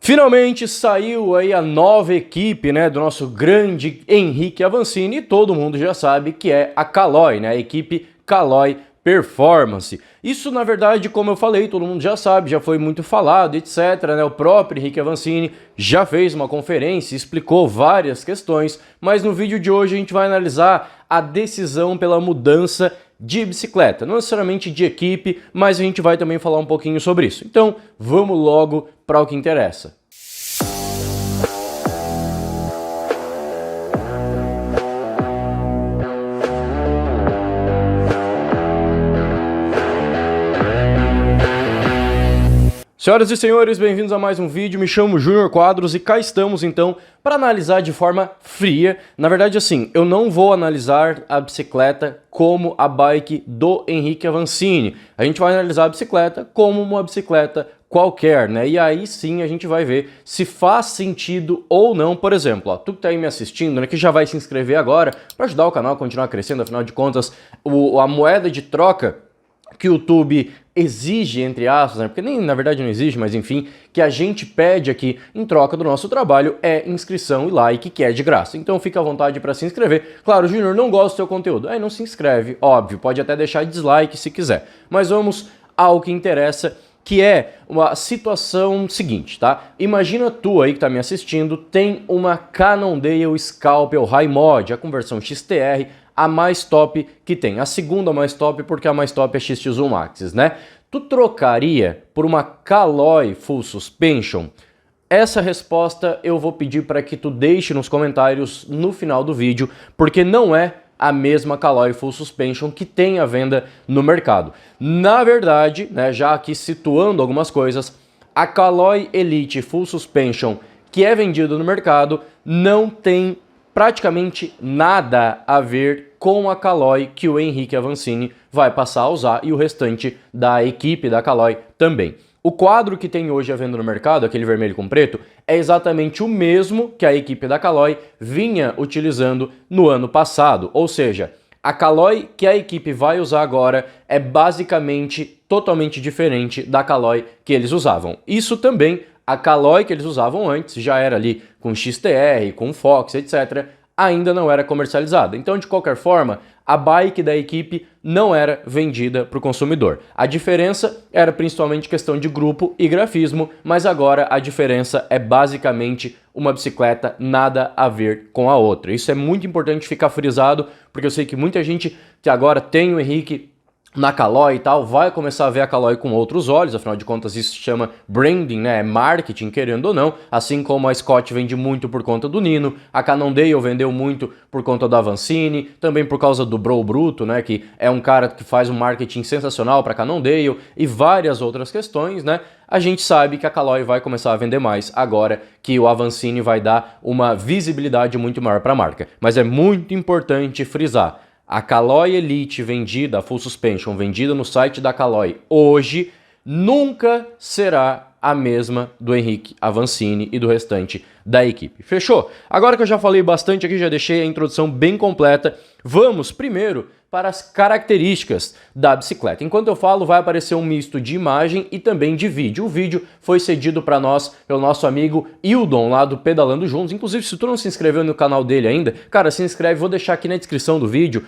Finalmente saiu aí a nova equipe, né, do nosso grande Henrique Avancini, e todo mundo já sabe que é a Caloi, né, a equipe Caloi Performance. Isso, na verdade, como eu falei, todo mundo já sabe, já foi muito falado, etc, né, o próprio Henrique Avancini já fez uma conferência, explicou várias questões, mas no vídeo de hoje a gente vai analisar a decisão pela mudança de bicicleta, não necessariamente de equipe, mas a gente vai também falar um pouquinho sobre isso. Então, vamos logo para o que interessa. Senhoras e senhores, bem-vindos a mais um vídeo. Me chamo Júnior Quadros e cá estamos então para analisar de forma fria. Na verdade, assim, eu não vou analisar a bicicleta como a bike do Henrique Avancini. A gente vai analisar a bicicleta como uma bicicleta qualquer, né? E aí sim a gente vai ver se faz sentido ou não. Por exemplo, ó, tu que tá aí me assistindo, né, que já vai se inscrever agora para ajudar o canal a continuar crescendo, afinal de contas, a moeda de troca que o YouTube exige, entre aspas, né? Porque nem na verdade não exige, mas enfim, que a gente pede aqui em troca do nosso trabalho é inscrição e like, que é de graça. Então fica à vontade para se inscrever. Claro, Júnior, não gosto do seu conteúdo. Aí não se inscreve, óbvio, pode até deixar dislike se quiser. Mas vamos ao que interessa, que é uma situação seguinte, tá? Imagina tu aí que tá me assistindo, tem uma Cannondale Scalpel High Mod, a conversão XTR, a mais top que tem. A segunda mais top, porque a mais top é XT1 Axis, né? Tu trocaria por uma Caloi Full Suspension? Essa resposta eu vou pedir para que tu deixe nos comentários no final do vídeo, porque não é a mesma Caloi Full Suspension que tem à venda no mercado. Na verdade, né, já aqui situando algumas coisas, a Caloi Elite Full Suspension que é vendida no mercado não tem praticamente nada a ver com a Caloi que o Henrique Avancini vai passar a usar e o restante da equipe da Caloi também. O quadro que tem hoje à venda no mercado, aquele vermelho com preto, é exatamente o mesmo que a equipe da Caloi vinha utilizando no ano passado, ou seja, a Caloi que a equipe vai usar agora é basicamente totalmente diferente da Caloi que eles usavam. Isso também, a Caloi que eles usavam antes, já era ali com XTR, com Fox, etc., ainda não era comercializada. Então, de qualquer forma, a bike da equipe não era vendida para o consumidor. A diferença era principalmente questão de grupo e grafismo, mas agora a diferença é basicamente uma bicicleta nada a ver com a outra. Isso é muito importante ficar frisado, porque eu sei que muita gente que agora tem o Henrique na Caloi e tal, vai começar a ver a Caloi com outros olhos, afinal de contas isso se chama branding, né, é marketing, querendo ou não, assim como a Scott vende muito por conta do Nino, a Cannondale vendeu muito por conta do Avancini, também por causa do Bro Bruto, né, que é um cara que faz um marketing sensacional para Cannondale e várias outras questões, né, a gente sabe que a Caloi vai começar a vender mais agora que o Avancini vai dar uma visibilidade muito maior para a marca, mas é muito importante frisar, a Caloi Elite vendida, a Full Suspension, vendida no site da Caloi hoje, nunca será a mesma do Henrique Avancini e do restante da equipe. Fechou? Agora que eu já falei bastante aqui, já deixei a introdução bem completa, vamos primeiro para as características da bicicleta. Enquanto eu falo, vai aparecer um misto de imagem e também de vídeo. O vídeo foi cedido para nós pelo nosso amigo Hildon, lá do Pedalando Juntos. Inclusive, se tu não se inscreveu no canal dele ainda, cara, se inscreve. Vou deixar aqui na descrição do vídeo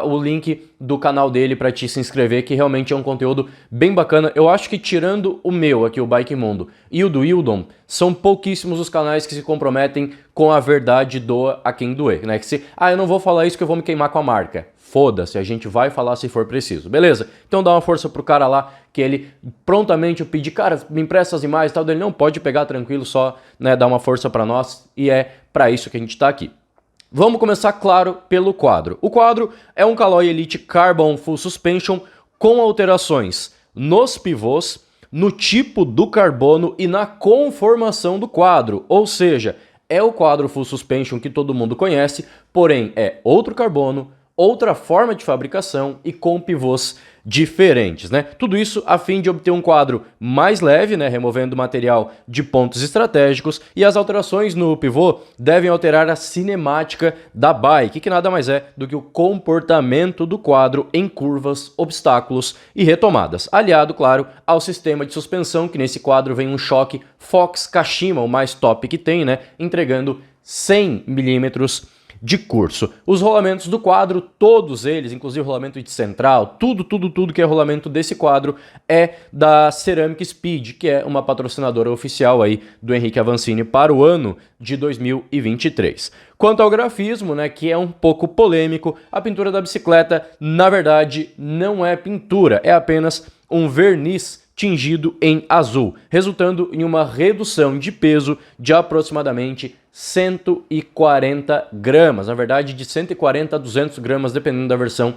o link do canal dele para te se inscrever, que realmente é um conteúdo bem bacana. Eu acho que tirando o meu aqui, o Bike Mundo, e o do Hildon, são pouquíssimos os canais que se comprometem com a verdade, doa a quem doer, né? Que se, eu não vou falar isso que eu vou me queimar com a marca. Foda-se, a gente vai falar se for preciso, beleza? Então dá uma força pro cara lá, que ele prontamente eu pedi, cara, me empresta as imagens e tal, dele não pode pegar tranquilo, só, né, dar uma força pra nós, e é pra isso que a gente tá aqui. Vamos começar, claro, pelo quadro. O quadro é um Caloi Elite Carbon Full Suspension com alterações nos pivôs, no tipo do carbono e na conformação do quadro, ou seja, é o quadro Full Suspension que todo mundo conhece, porém é outro carbono, outra forma de fabricação e com pivôs diferentes, né? Tudo isso a fim de obter um quadro mais leve, né, removendo material de pontos estratégicos, e as alterações no pivô devem alterar a cinemática da bike, que nada mais é do que o comportamento do quadro em curvas, obstáculos e retomadas, aliado, claro, ao sistema de suspensão, que nesse quadro vem um choque Fox Kashima, o mais top que tem, né, entregando 100 milímetros de curso. Os rolamentos do quadro, todos eles, inclusive o rolamento de central, tudo que é rolamento desse quadro é da Ceramic Speed, que é uma patrocinadora oficial aí do Henrique Avancini para o ano de 2023. Quanto ao grafismo, né, que é um pouco polêmico, a pintura da bicicleta, na verdade, não é pintura, é apenas um verniz tingido em azul, resultando em uma redução de peso de aproximadamente 140 gramas, na verdade de 140 a 200 gramas, dependendo da versão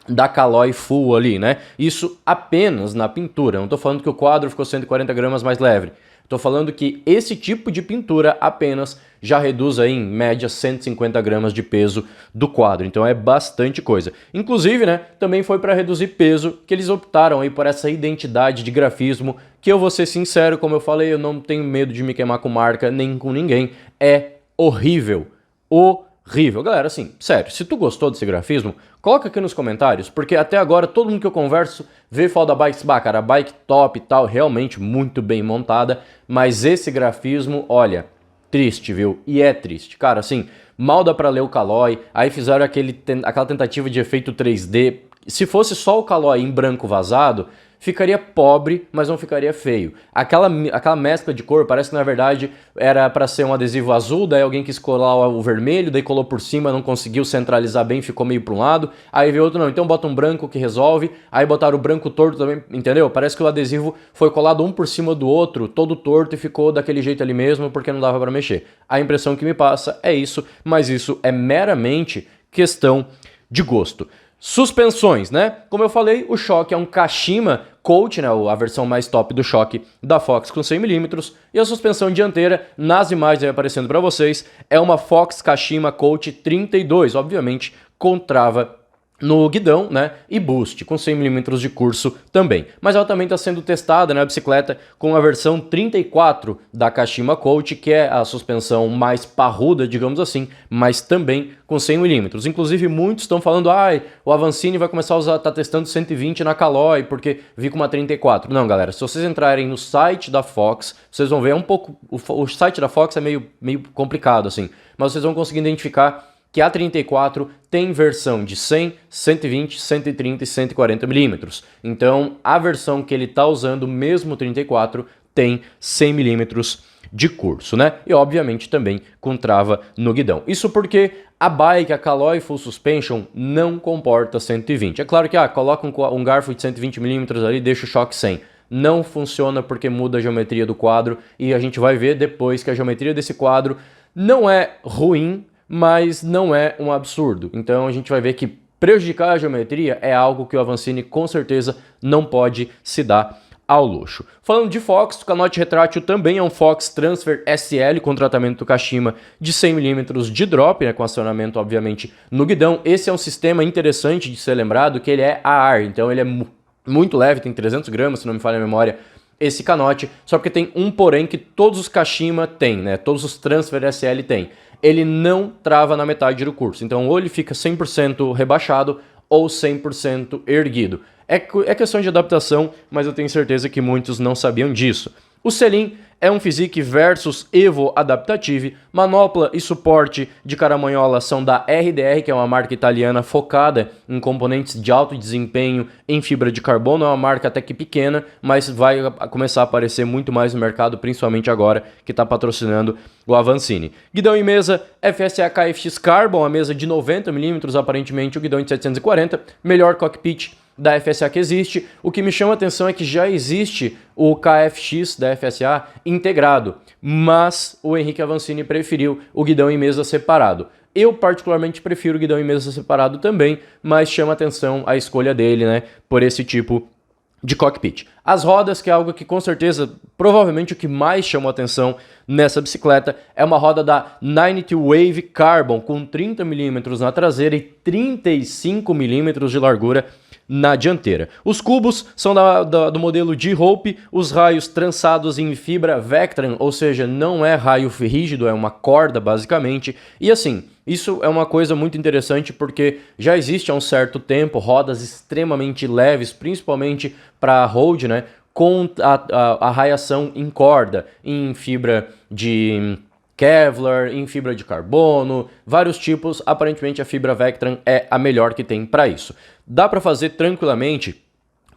da Caloi Full ali, né? Isso apenas na pintura, não estou falando que o quadro ficou 140 gramas mais leve. Estou falando que esse tipo de pintura apenas já reduz aí, em média, 150 gramas de peso do quadro. Então é bastante coisa. Inclusive, né, também foi para reduzir peso que eles optaram aí por essa identidade de grafismo, que eu vou ser sincero, como eu falei, eu não tenho medo de me queimar com marca nem com ninguém. É horrível. Horrível. Galera, assim, sério, se tu gostou desse grafismo, coloca aqui nos comentários, porque até agora todo mundo que eu converso vê e fala da bike, bah, cara, a bike top e tal, realmente muito bem montada, mas esse grafismo, olha, triste, viu? E é triste. Cara, assim, mal dá pra ler o Caloi, aí fizeram aquela tentativa de efeito 3D. Se fosse só o Caloi em branco vazado, ficaria pobre, mas não ficaria feio. Aquela mescla de cor parece que na verdade era para ser um adesivo azul, daí alguém quis colar o vermelho, daí colou por cima, não conseguiu centralizar bem, ficou meio para um lado. Aí veio outro, não, então bota um branco que resolve. Aí botaram o branco torto também, entendeu? Parece que o adesivo foi colado um por cima do outro, todo torto, e ficou daquele jeito ali mesmo, porque não dava para mexer. A impressão que me passa é isso, mas isso é meramente questão de gosto. Suspensões, né? Como eu falei, o choque é um Kashima Coach, né? A versão mais top do choque da Fox com 100mm. E a suspensão dianteira, nas imagens aí aparecendo para vocês, é uma Fox Kashima Coach 32, obviamente com trava no guidão, né, e boost, com 100mm de curso também. Mas ela também está sendo testada na bicicleta com a versão 34 da Kashima Coach, que é a suspensão mais parruda, digamos assim, mas também com 100mm. Inclusive, muitos estão falando, o Avancini vai começar a usar, tá testando 120 na Caloi, porque vi com uma 34. Não, galera, se vocês entrarem no site da Fox, vocês vão ver um pouco, o site da Fox é meio complicado, assim, mas vocês vão conseguir identificar que a 34 tem versão de 100, 120, 130 e 140mm. Então, a versão que ele está usando, mesmo 34, tem 100mm de curso, né? E, obviamente, também com trava no guidão. Isso porque a bike, a Caloi Full Suspension, não comporta 120. É claro que, coloca um garfo de 120mm ali e deixa o choque 100. Não funciona porque muda a geometria do quadro, e a gente vai ver depois que a geometria desse quadro não é ruim, mas não é um absurdo. Então a gente vai ver que prejudicar a geometria é algo que o Avancini com certeza não pode se dar ao luxo. Falando de Fox, o canote retrátil também é um Fox Transfer SL com tratamento Kashima de 100mm de drop, né, com acionamento obviamente no guidão. Esse é um sistema interessante de ser lembrado, que ele é a ar, então ele é muito leve, tem 300 gramas, se não me falha a memória, esse canote, só que tem um porém que todos os Kashima têm, né, todos os Transfer SL têm. Ele não trava na metade do curso, então ou ele fica 100% rebaixado ou 100% erguido. É questão de adaptação, mas eu tenho certeza que muitos não sabiam disso. O selim é um Physique versus Evo Adaptative, manopla e suporte de caramanhola são da RDR, que é uma marca italiana focada em componentes de alto desempenho em fibra de carbono. É uma marca até que pequena, mas vai começar a aparecer muito mais no mercado, principalmente agora que está patrocinando o Avancini. Guidão e mesa FSA KFX Carbon, a mesa de 90mm, aparentemente o guidão de 740, melhor cockpit da FSA que existe. O que me chama a atenção é que já existe o KFX da FSA integrado, mas o Henrique Avancini preferiu o guidão e mesa separado. Eu particularmente prefiro o guidão e mesa separado também, mas chama atenção a escolha dele, né, por esse tipo de cockpit. As rodas, que é algo que com certeza, provavelmente o que mais chamou atenção nessa bicicleta, é uma roda da 90 Wave Carbon com 30 mm na traseira e 35 mm de largura na dianteira. Os cubos são do modelo G-Hope, os raios trançados em fibra Vectran, ou seja, não é raio rígido, é uma corda basicamente, e assim, isso é uma coisa muito interessante porque já existe há um certo tempo rodas extremamente leves, principalmente para road, né, com a raiação em corda, em fibra de Kevlar, em fibra de carbono, vários tipos. Aparentemente a fibra Vectran é a melhor que tem para isso. Dá para fazer tranquilamente,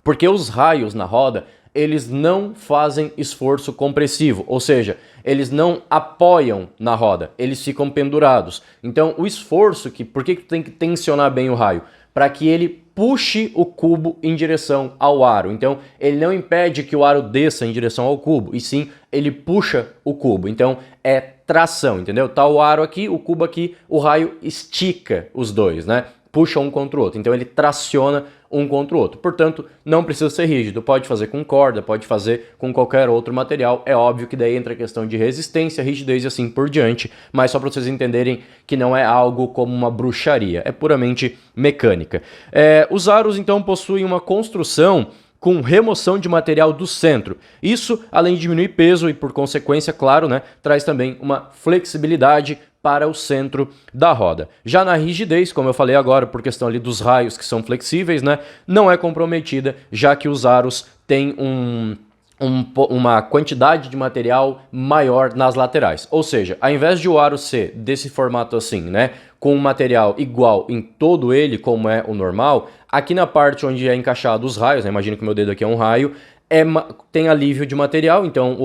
porque os raios na roda, eles não fazem esforço compressivo, ou seja, eles não apoiam na roda, eles ficam pendurados. Então o esforço, por que tem que tensionar bem o raio? Para que ele puxe o cubo em direção ao aro. Então, ele não impede que o aro desça em direção ao cubo, e sim, ele puxa o cubo. Então, é tração, entendeu? Tá o aro aqui, o cubo aqui, o raio estica os dois, né? Puxa um contra o outro. Então, ele traciona um contra o outro. Portanto, não precisa ser rígido. Pode fazer com corda, pode fazer com qualquer outro material. É óbvio que daí entra a questão de resistência, rigidez e assim por diante. Mas só para vocês entenderem que não é algo como uma bruxaria. É puramente mecânica. Os aros, então, possuem uma construção com remoção de material do centro. Isso, além de diminuir peso e, por consequência, claro, né, traz também uma flexibilidade para o centro da roda. Já na rigidez, como eu falei agora, por questão ali dos raios que são flexíveis, né, não é comprometida, já que os aros têm uma quantidade de material maior nas laterais. Ou seja, ao invés de o aro ser desse formato assim, né, com um material igual em todo ele, como é o normal, aqui na parte onde é encaixado os raios, né, imagina que meu dedo aqui é um raio, tem alívio de material, então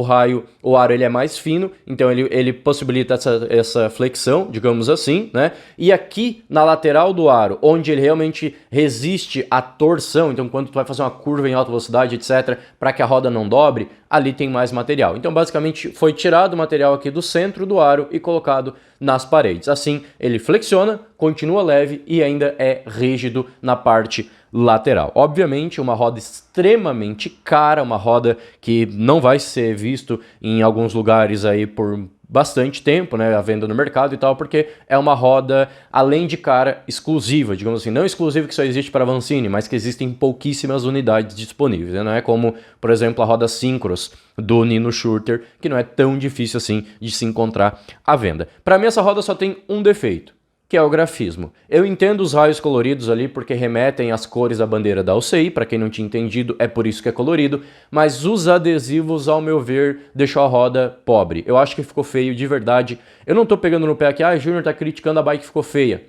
o aro ele é mais fino, então ele possibilita essa flexão, digamos assim, né? E aqui na lateral do aro, onde ele realmente resiste à torção, então quando tu vai fazer uma curva em alta velocidade, etc, para que a roda não dobre, ali tem mais material. Então basicamente foi tirado o material aqui do centro do aro e colocado nas paredes. Assim, ele flexiona, continua leve e ainda é rígido na parte lateral. Obviamente, uma roda extremamente cara, uma roda que não vai ser visto em alguns lugares aí por bastante tempo, né, a venda no mercado e tal, porque é uma roda, além de cara, exclusiva, digamos assim, não exclusiva que só existe para a Vancini, mas que existem pouquíssimas unidades disponíveis, né? Não é como, por exemplo, a roda Synchros do Nino Schurter, que não é tão difícil assim de se encontrar à venda. Para mim, essa roda só tem um defeito, que é o grafismo. Eu entendo os raios coloridos ali porque remetem às cores da bandeira da UCI, para quem não tinha entendido, é por isso que é colorido, mas os adesivos, ao meu ver, deixou a roda pobre. Eu acho que ficou feio de verdade. Eu não tô pegando no pé aqui, Júnior tá criticando a bike que ficou feia.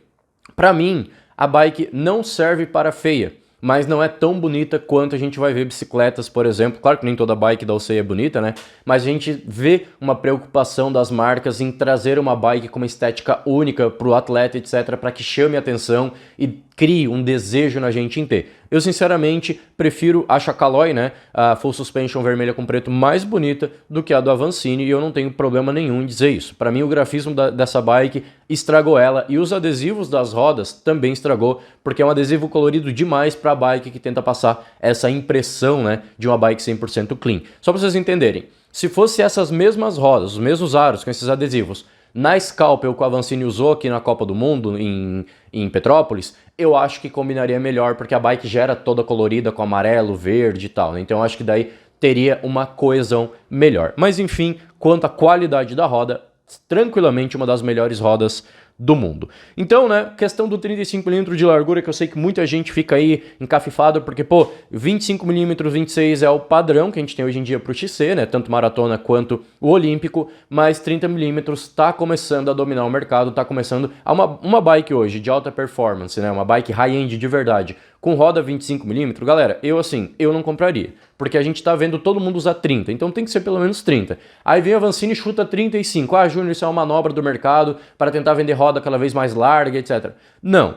Para mim, a bike não serve para feia, mas não é tão bonita quanto a gente vai ver bicicletas, por exemplo. Claro que nem toda bike da UCI é bonita, né? Mas a gente vê uma preocupação das marcas em trazer uma bike com uma estética única para o atleta, etc., para que chame a atenção e crie um desejo na gente em ter. Eu, sinceramente, prefiro a Caloi, né, a Full Suspension vermelha com preto, mais bonita do que a do Avancini, e eu não tenho problema nenhum em dizer isso. Para mim, o grafismo dessa bike estragou ela, e os adesivos das rodas também estragou, porque é um adesivo colorido demais para a bike que tenta passar essa impressão, né, de uma bike 100% clean. Só para vocês entenderem, se fosse essas mesmas rodas, os mesmos aros com esses adesivos, na Scalpel que o Avancini usou aqui na Copa do Mundo, em Petrópolis, eu acho que combinaria melhor, porque a bike já era toda colorida com amarelo, verde e tal, né? Então eu acho que daí teria uma coesão melhor. Mas enfim, quanto à qualidade da roda, tranquilamente uma das melhores rodas do mundo. Então, né, questão do 35mm de largura, que eu sei que muita gente fica aí encafifado, porque, pô, 25mm, 26 é o padrão que a gente tem hoje em dia pro XC, né, tanto maratona quanto o olímpico, mas 30mm tá começando a dominar o mercado, tá começando a uma bike hoje de alta performance, né, uma bike high-end de verdade, com roda 25mm, galera, eu não compraria, porque a gente tá vendo todo mundo usar 30, então tem que ser pelo menos 30. Aí vem a Vancini e chuta 35, Júnior, isso é uma manobra do mercado para tentar vender roda cada vez mais larga, etc. Não.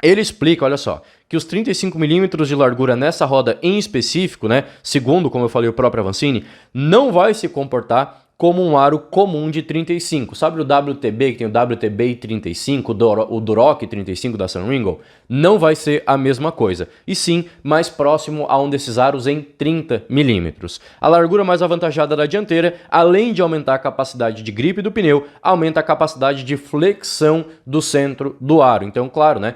Ele explica, olha só, que os 35mm de largura nessa roda em específico, né, segundo, como eu falei, o próprio Avancini, não vai se comportar como um aro comum de 35. Sabe o WTB, que tem o WTB 35, o Duroc 35 da Sunringo? Não vai ser a mesma coisa, e sim mais próximo a um desses aros em 30 milímetros. A largura mais avantajada da dianteira, além de aumentar a capacidade de gripe do pneu, aumenta a capacidade de flexão do centro do aro. Então, claro, né?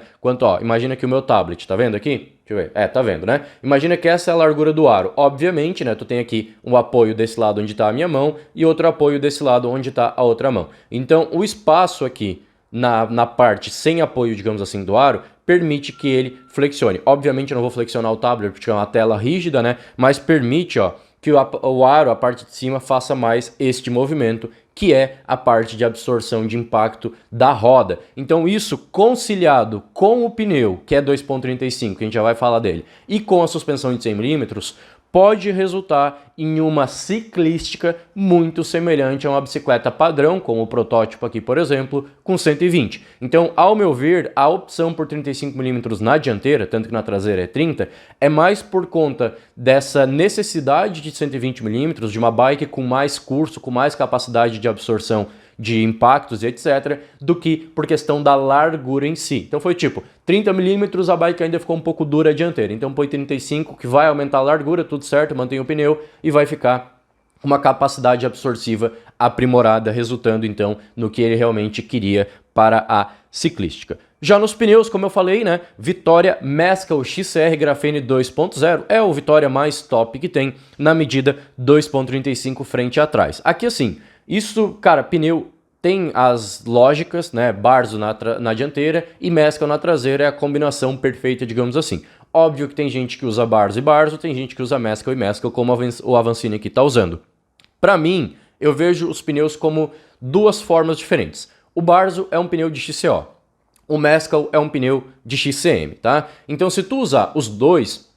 Imagina que o meu tablet, tá vendo aqui? Deixa eu ver. Tá vendo, né? Imagina que essa é a largura do aro. Obviamente, né? Tu tem aqui um apoio desse lado onde está a minha mão e outro apoio desse lado onde está a outra mão. Então, o espaço aqui na parte sem apoio, digamos assim, do aro, permite que ele flexione. Obviamente, eu não vou flexionar o tablet porque é uma tela rígida, né? Mas permite, ó, que o aro, a parte de cima, faça mais este movimento, que é a parte de absorção de impacto da roda. Então isso conciliado com o pneu, que é 2.35, que a gente já vai falar dele, e com a suspensão de 100 milímetros, pode resultar em uma ciclística muito semelhante a uma bicicleta padrão, como o protótipo aqui, por exemplo, com 120. Então, ao meu ver, a opção por 35 milímetros na dianteira, tanto que na traseira é 30, é mais por conta dessa necessidade de 120 milímetros, de uma bike com mais curso, com mais capacidade de absorção de impactos e etc, do que por questão da largura em si. Então foi tipo, 30 milímetros, a bike ainda ficou um pouco dura a dianteira, então põe 35, que vai aumentar a largura, tudo certo, mantém o pneu e vai ficar uma capacidade absortiva aprimorada, resultando então no que ele realmente queria para a ciclística. Já nos pneus, como eu falei, né, Vittoria Mescal XR Grafene 2.0 é o Vittoria mais top que tem na medida 2.35 frente e atrás. Aqui assim, isso, cara, pneu tem as lógicas, né, Barzo na dianteira e Mescal na traseira, é a combinação perfeita, digamos assim. Óbvio que tem gente que usa Barzo e Barzo, tem gente que usa Mescal e Mescal, como o Avancini aqui está usando. Para mim, eu vejo os pneus como duas formas diferentes. O Barzo é um pneu de XCO, o Mescal é um pneu de XCM, tá? Então se tu usar os dois,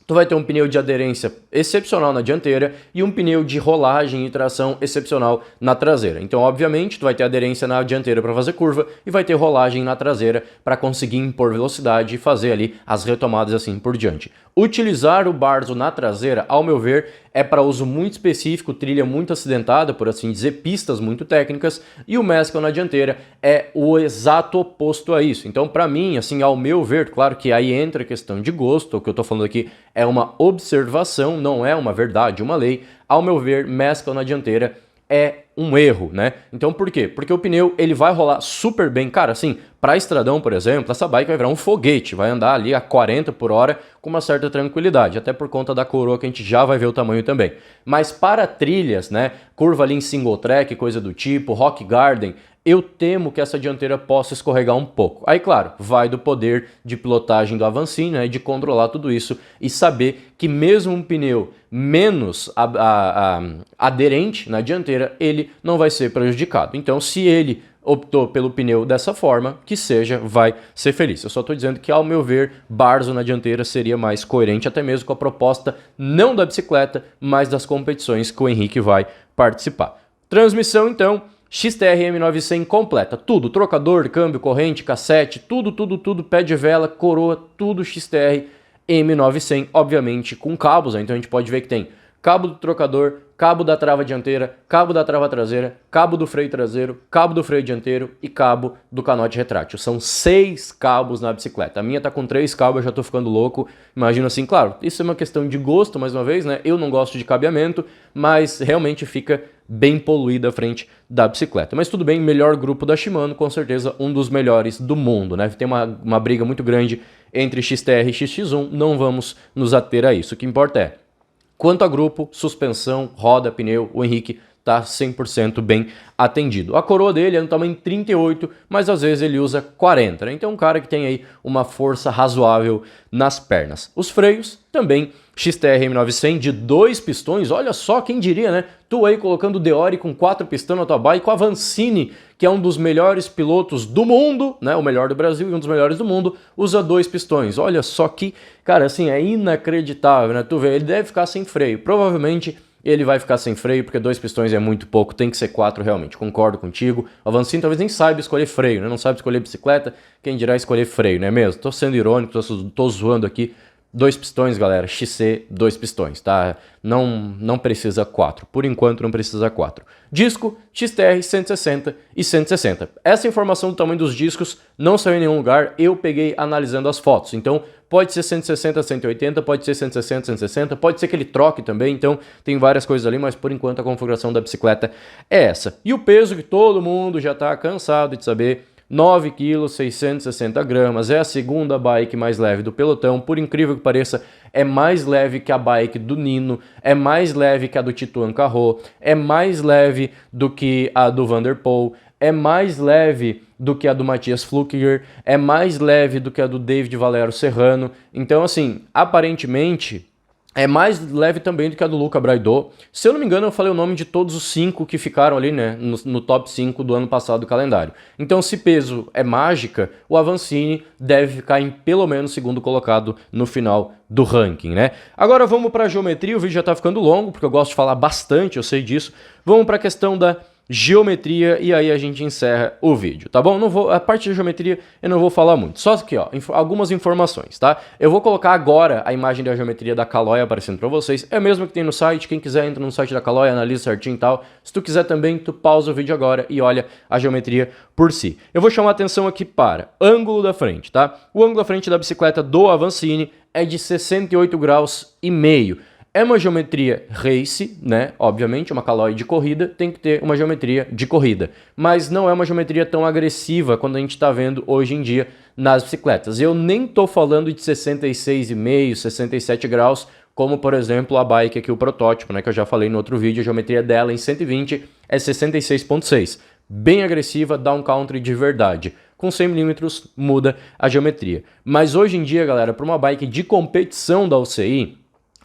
tu vai ter um pneu de aderência excepcional na dianteira e um pneu de rolagem e tração excepcional na traseira. Então, obviamente, tu vai ter aderência na dianteira para fazer curva e vai ter rolagem na traseira para conseguir impor velocidade e fazer ali as retomadas assim por diante. Utilizar o Barzo na traseira, ao meu ver, é para uso muito específico, trilha muito acidentada, por assim dizer, pistas muito técnicas, e o Mescal na dianteira é o exato oposto a isso. Então, para mim, assim, ao meu ver, claro que aí entra a questão de gosto, o que eu estou falando aqui é uma observação, não é uma verdade, uma lei. Ao meu ver, Mescal na dianteira é um erro, né? Então por quê? Porque o pneu ele vai rolar super bem, cara, assim, para estradão, por exemplo, essa bike vai virar um foguete, vai andar ali a 40 por hora com uma certa tranquilidade, até por conta da coroa que a gente já vai ver o tamanho também. Mas para trilhas, né, curva ali em single track, coisa do tipo, rock garden, eu temo que essa dianteira possa escorregar um pouco. Aí, claro, vai do poder de pilotagem do Avancini, né, de controlar tudo isso e saber que mesmo um pneu menos aderente na dianteira, ele não vai ser prejudicado. Então, se ele optou pelo pneu dessa forma, que seja, vai ser feliz. Eu só estou dizendo que, ao meu ver, Barzo na dianteira seria mais coerente, até mesmo com a proposta não da bicicleta, mas das competições que o Henrique vai participar. Transmissão, então, XTR M900 completa, tudo, trocador, câmbio, corrente, cassete, tudo, pé de vela, coroa, tudo XTR M900, obviamente com cabos, né? Então a gente pode ver que tem cabo do trocador, cabo da trava dianteira, cabo da trava traseira, cabo do freio traseiro, cabo do freio dianteiro e cabo do canote retrátil. São 6 cabos na bicicleta. A minha tá com 3 cabos, eu já tô ficando louco. Imagino assim, claro, isso é uma questão de gosto, mais uma vez, né? Eu não gosto de cabeamento, mas realmente fica bem poluída a frente da bicicleta. Mas tudo bem, melhor grupo da Shimano, com certeza um dos melhores do mundo, né? Tem uma briga muito grande entre XTR e XX1, não vamos nos ater a isso. O que importa é, quanto a grupo, suspensão, roda, pneu, o Henrique tá 100% bem atendido. A coroa dele é no tamanho 38, mas às vezes ele usa 40, né? Então um cara que tem aí uma força razoável nas pernas. Os freios também XTR M900 de 2 pistões, olha só, quem diria, né? Tu aí colocando o Deore com 4 pistões na tua bike, com a Avancini, que é um dos melhores pilotos do mundo, né? O melhor do Brasil e um dos melhores do mundo, usa 2 pistões. Olha só que, cara, assim, é inacreditável, né? Tu vê, ele deve ficar sem freio. Provavelmente ele vai ficar sem freio, porque 2 pistões é muito pouco, tem que ser 4 realmente, concordo contigo. O Avancini talvez nem saiba escolher freio, né? Não sabe escolher bicicleta, quem dirá escolher freio, não é mesmo? Tô sendo irônico, tô zoando aqui, 2 pistões, galera, XC 2 pistões, tá? Não precisa 4, por enquanto não precisa 4. Disco XTR 160 e 160. Essa informação do tamanho dos discos não saiu em nenhum lugar, eu peguei analisando as fotos. Então pode ser 160, 180, pode ser 160, 160, pode ser que ele troque também, então tem várias coisas ali, mas por enquanto a configuração da bicicleta é essa. E o peso que todo mundo já tá cansado de saber, 9 kg, 660 gramas, é a segunda bike mais leve do pelotão, por incrível que pareça, é mais leve que a bike do Nino, é mais leve que a do Tituan Carro, é mais leve do que a do Van der Poel, é mais leve do que a do Matthias Flückiger, é mais leve do que a do David Valero Serrano, então assim, aparentemente é mais leve também do que a do Luca Braidot. Se eu não me engano, eu falei o nome de todos os 5 que ficaram ali, né, no top 5 do ano passado do calendário. Então, se peso é mágica, o Avancini deve ficar em pelo menos segundo colocado no final do ranking, né? Agora vamos para a geometria, o vídeo já tá ficando longo, porque eu gosto de falar bastante, eu sei disso. Vamos para a questão da geometria e aí a gente encerra o vídeo, tá bom? A parte de geometria eu não vou falar muito, só aqui, ó, algumas informações, tá? Eu vou colocar agora a imagem da geometria da Caloi aparecendo pra vocês, é mesmo que tem no site, quem quiser entra no site da Caloi, analisa certinho e tal. Se tu quiser também, tu pausa o vídeo agora e olha a geometria por si. Eu vou chamar a atenção aqui para ângulo da frente, tá? O ângulo da frente da bicicleta do Avancini é de 68 graus e meio. É uma geometria race, né? Obviamente, uma Caloi de corrida tem que ter uma geometria de corrida. Mas não é uma geometria tão agressiva quando a gente está vendo hoje em dia nas bicicletas. Eu nem estou falando de 66,5, 67 graus, como por exemplo a bike aqui, o protótipo, né? Que eu já falei no outro vídeo, a geometria dela em 120 é 66,6. Bem agressiva, down country de verdade. Com 100 mm muda a geometria. Mas hoje em dia, galera, para uma bike de competição da UCI,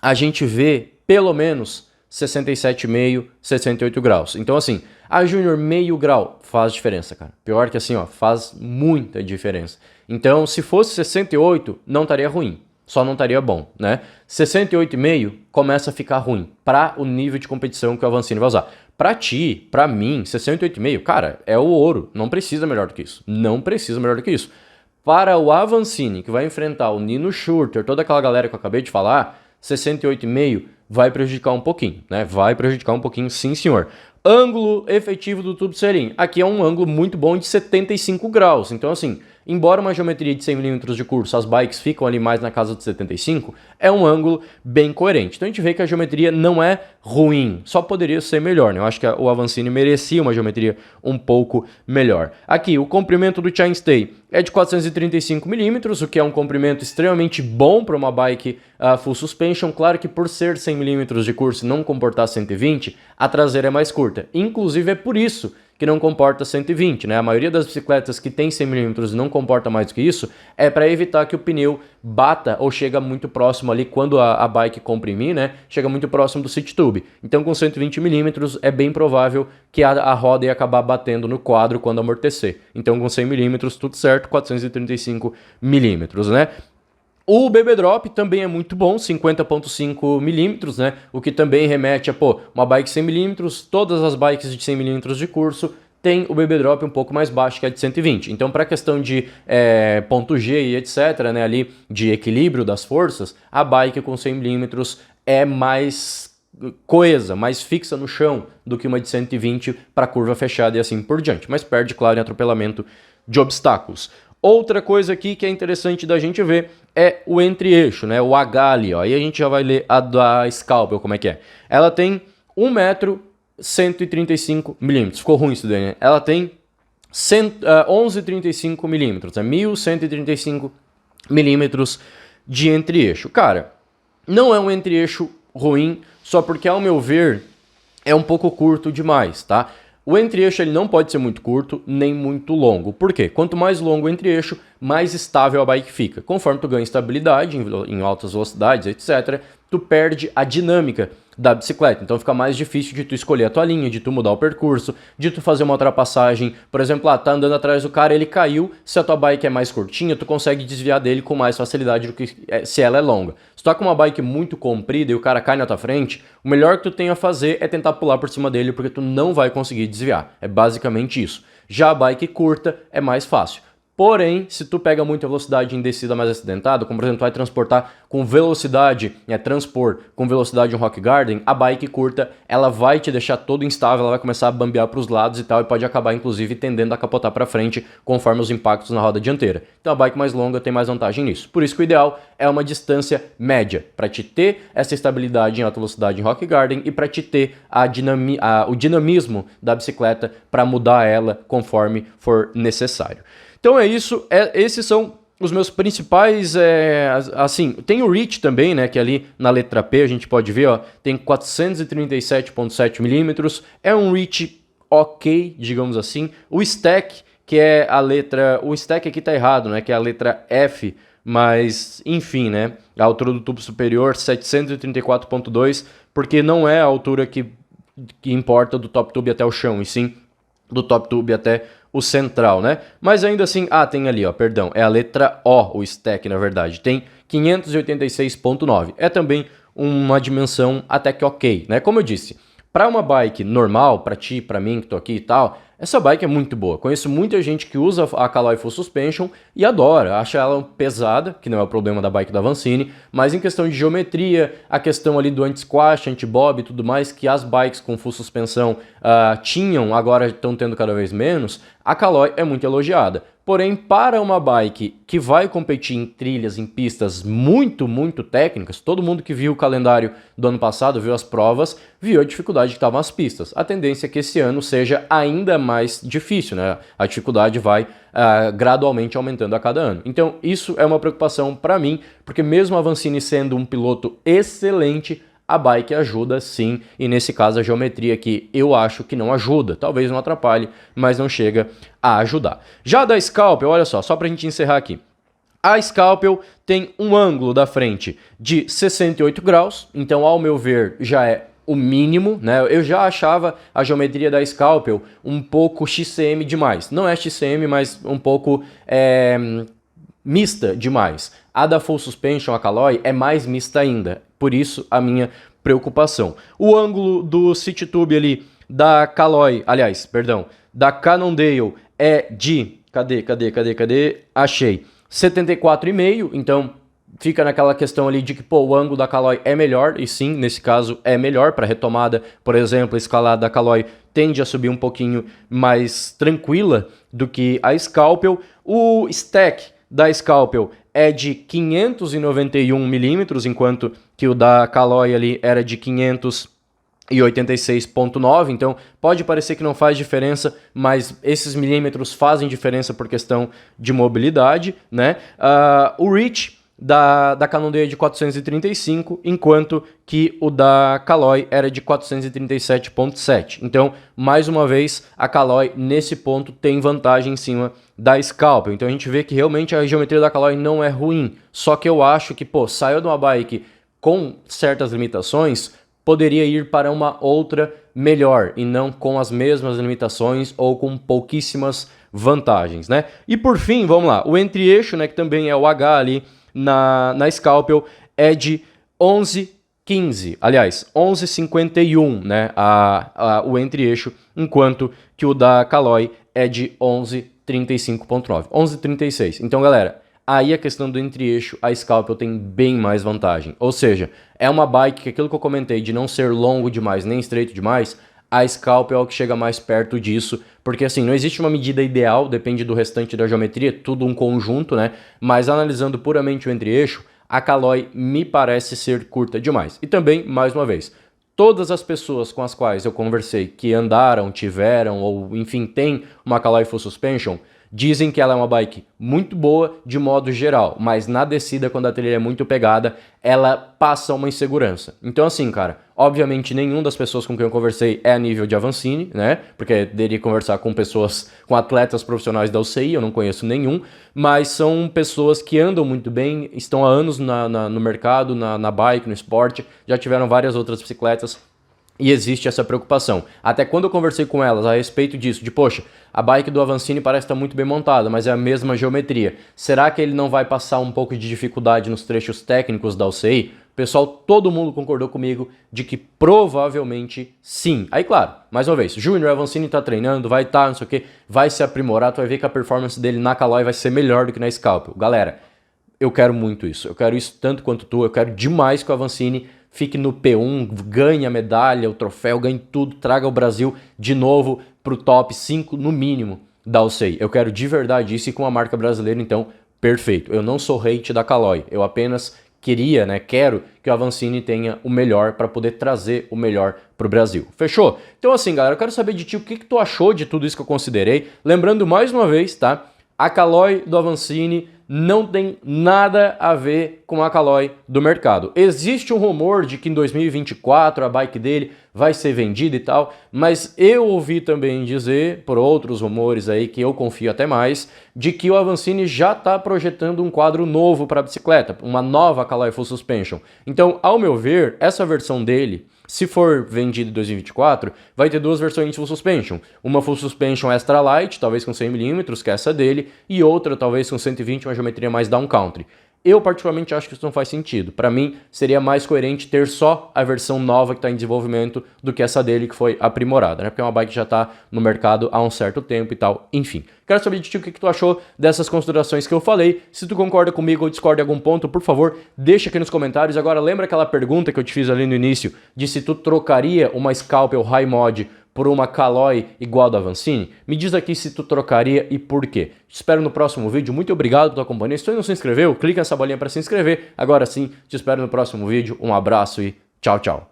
a gente vê pelo menos 67,5, 68 graus. Então assim, a Júnior meio grau faz diferença, cara. Pior que assim, ó, faz muita diferença. Então se fosse 68, não estaria ruim. Só não estaria bom, né? 68,5 começa a ficar ruim para o nível de competição que o Avancini vai usar. Para ti, para mim, 68,5, cara, é o ouro. Não precisa melhor do que isso. Não precisa melhor do que isso. Para o Avancini, que vai enfrentar o Nino Schurter, toda aquela galera que eu acabei de falar, 68,5 vai prejudicar um pouquinho, né? Vai prejudicar um pouquinho, sim senhor. Ângulo efetivo do tubo serim. Aqui é um ângulo muito bom de 75 graus. Então assim, embora uma geometria de 100 mm de curso, as bikes ficam ali mais na casa de 75, é um ângulo bem coerente. Então a gente vê que a geometria não é ruim, só poderia ser melhor, né? Eu acho que o Avancini merecia uma geometria um pouco melhor. Aqui, o comprimento do chainstay é de 435 mm, o que é um comprimento extremamente bom para uma bike full suspension. Claro que por ser 100 mm de curso e não comportar 120, a traseira é mais curta. Inclusive é por isso que não comporta 120, né? A maioria das bicicletas que tem 100 mm e não comporta mais do que isso é para evitar que o pneu bata ou chega muito próximo ali quando a bike comprimir, né? Chega muito próximo do seat tube. Então com 120 mm é bem provável que a roda ia acabar batendo no quadro quando amortecer. Então com 100 mm tudo certo, 435 mm, né? O BB Drop também é muito bom, 50,5 mm, né? O que também remete a, uma bike 100 mm, todas as bikes de 100 mm de curso tem o BB Drop um pouco mais baixo que a de 120. Então, para a questão de ponto G e etc., né, ali de equilíbrio das forças, a bike com 100 mm é mais coesa, mais fixa no chão do que uma de 120 para curva fechada e assim por diante. Mas perde, claro, em atropelamento de obstáculos. Outra coisa aqui que é interessante da gente ver é o entre-eixo, né? O H ali, ó. Aí a gente já vai ler a da Scalpel, como é que é. Ela tem 1 metro, 135 milímetros. Ficou ruim isso daí, né? Ela tem 11,35 milímetros, é 1.135 milímetros de entre-eixo. Cara, não é um entre-eixo ruim, só porque, ao meu ver, é um pouco curto demais, tá? O entre-eixo ele não pode ser muito curto nem muito longo. Por quê? Quanto mais longo o entre-eixo, mais estável a bike fica. Conforme tu ganha estabilidade em altas velocidades, etc., tu perde a dinâmica da bicicleta. Então fica mais difícil de tu escolher a tua linha, de tu mudar o percurso, de tu fazer uma ultrapassagem. Por exemplo, tá andando atrás do cara, ele caiu. Se a tua bike é mais curtinha, tu consegue desviar dele com mais facilidade do que se ela é longa. Se tu tá com uma bike muito comprida e o cara cai na tua frente, o melhor que tu tem a fazer é tentar pular por cima dele, porque tu não vai conseguir desviar. É basicamente isso. Já a bike curta é mais fácil. Porém, se tu pega muita velocidade em descida mais acidentada, como por exemplo, vai transportar com velocidade, transpor com velocidade um Rock Garden, a bike curta, ela vai te deixar todo instável, ela vai começar a bambear para os lados e tal, e pode acabar inclusive tendendo a capotar para frente conforme os impactos na roda dianteira. Então a bike mais longa tem mais vantagem nisso. Por isso que o ideal é uma distância média, para te ter essa estabilidade em alta velocidade em Rock Garden e para te ter o dinamismo da bicicleta para mudar ela conforme for necessário. Então é isso, esses são os meus principais, assim, tem o reach também, né, que ali na letra P a gente pode ver, ó, tem 437.7 milímetros, é um reach ok, digamos assim. O stack, que é a letra, o stack aqui tá errado, né, que é a letra F, mas enfim, né, a altura do tubo superior 734.2, porque não é a altura que importa do top tube até o chão, e sim do top tube até o central, né? Mas ainda assim, tem ali, ó, perdão, é a letra O, o stack, na verdade, tem 586.9. É também uma dimensão até que ok, né? Como eu disse, para uma bike normal, para ti, para mim que tô aqui e tal, essa bike é muito boa. Conheço muita gente que usa a Caloi Full Suspension e adora, acha ela pesada, que não é o problema da bike da Vancini, mas em questão de geometria, a questão ali do anti-squash, anti-bob e tudo mais, que as bikes com full suspensão tinham, agora estão tendo cada vez menos, a Caloi é muito elogiada. Porém, para uma bike que vai competir em trilhas, em pistas muito, muito técnicas, todo mundo que viu o calendário do ano passado, viu as provas, viu a dificuldade que estavam as pistas. A tendência é que esse ano seja ainda mais difícil, né? A dificuldade vai gradualmente aumentando a cada ano. Então, isso é uma preocupação para mim, porque mesmo a Vancini sendo um piloto excelente, a bike ajuda sim, e nesse caso a geometria aqui eu acho que não ajuda, talvez não atrapalhe, mas não chega a ajudar. Já da Scalpel, olha só pra gente encerrar aqui. A Scalpel tem um ângulo da frente de 68 graus, então ao meu ver já é o mínimo, né? Eu já achava a geometria da Scalpel um pouco XCM demais. Não é XCM, mas um pouco mista demais. A da Full Suspension, a Caloi, é mais mista ainda. Por isso a minha preocupação. O ângulo do City Tube ali da Caloi, aliás, perdão, da Cannondale é de, cadê? Achei, 74,5, então fica naquela questão ali de que, pô, o ângulo da Caloi é melhor, e sim, nesse caso é melhor para retomada, por exemplo, a escalada da Caloi tende a subir um pouquinho mais tranquila do que a Scalpel. O stack da Scalpel é de 591 milímetros, enquanto que o da Caloi ali era de 586,9, então pode parecer que não faz diferença, mas esses milímetros fazem diferença por questão de mobilidade, né? O reach da Cannondale é de 435, enquanto que o da Caloi era de 437,7. Então, mais uma vez, a Caloi nesse ponto tem vantagem em cima da Scalpel. Então a gente vê que realmente a geometria da Caloi não é ruim, só que eu acho que, pô, saiu de uma bike com certas limitações, poderia ir para uma outra melhor e não com as mesmas limitações ou com pouquíssimas vantagens, né? E por fim, vamos lá, o entre-eixo, né, que também é o H ali na Scalpel, é de 11,15, aliás, 11,51, né, o entre-eixo, enquanto que o da Caloi é de 11,35,9, 11,36. Então, galera, aí a questão do entre-eixo, a Scalpel tem bem mais vantagem. Ou seja, é uma bike que aquilo que eu comentei de não ser longo demais nem estreito demais, a Scalpel é o que chega mais perto disso, porque assim, não existe uma medida ideal, depende do restante da geometria, tudo um conjunto, né? Mas analisando puramente o entre-eixo, a Caloi me parece ser curta demais. E também, mais uma vez, todas as pessoas com as quais eu conversei que andaram, tiveram ou enfim tem uma Caloi Full Suspension, dizem que ela é uma bike muito boa de modo geral, mas na descida, quando a trilha é muito pegada, ela passa uma insegurança. Então assim, cara, obviamente nenhum das pessoas com quem eu conversei é a nível de Avancini, né? Porque teria que conversar com pessoas, com atletas profissionais da UCI, eu não conheço nenhum, mas são pessoas que andam muito bem, estão há anos no mercado, na bike, no esporte, já tiveram várias outras bicicletas, e existe essa preocupação. Até quando eu conversei com elas a respeito disso, de poxa, a bike do Avancini parece estar muito bem montada, mas é a mesma geometria. Será que ele não vai passar um pouco de dificuldade nos trechos técnicos da UCI? pessoal, todo mundo concordou comigo de que provavelmente sim. Aí, claro, mais uma vez, Júnior Avancini tá treinando, vai estar, não sei o que, vai se aprimorar, tu vai ver que a performance dele na Caloi vai ser melhor do que na Scalpel. Galera, eu quero muito isso, eu quero isso tanto quanto tu, eu quero demais que o Avancini fique no P1, ganhe a medalha, o troféu, ganhe tudo, traga o Brasil de novo pro top 5 no mínimo da UCI. Eu quero de verdade isso e com a marca brasileira, então, perfeito. Eu não sou hate da Caloi, eu apenas queria, né, quero que o Avancini tenha o melhor para poder trazer o melhor pro Brasil. Fechou? Então assim, galera, eu quero saber de ti o que tu achou de tudo isso que eu considerei. Lembrando mais uma vez, tá? A Caloi do Avancini não tem nada a ver com a Caloi do mercado. Existe um rumor de que em 2024 a bike dele vai ser vendida e tal, mas eu ouvi também dizer, por outros rumores aí que eu confio até mais, de que o Avancini já está projetando um quadro novo para a bicicleta, uma nova Caloi Full Suspension. Então, ao meu ver, essa versão dele, se for vendido em 2024, vai ter duas versões Full Suspension. Uma Full Suspension Extra Light, talvez com 100mm, que é essa dele, e outra talvez com 120, uma geometria mais downcountry. Eu particularmente acho que isso não faz sentido. Para mim, seria mais coerente ter só a versão nova que está em desenvolvimento do que essa dele que foi aprimorada, né? Porque é uma bike que já está no mercado há um certo tempo e tal. Enfim, quero saber de ti o que tu achou dessas considerações que eu falei. Se tu concorda comigo ou discorda em algum ponto, por favor, deixa aqui nos comentários. Agora, lembra aquela pergunta que eu te fiz ali no início de se tu trocaria uma Scalpel High Mod por uma Caloi igual da Avancini? Me diz aqui se tu trocaria e por quê. Te espero no próximo vídeo. Muito obrigado pela tua companhia. Se tu ainda não se inscreveu, clica nessa bolinha para se inscrever. Agora sim, te espero no próximo vídeo. Um abraço e tchau, tchau.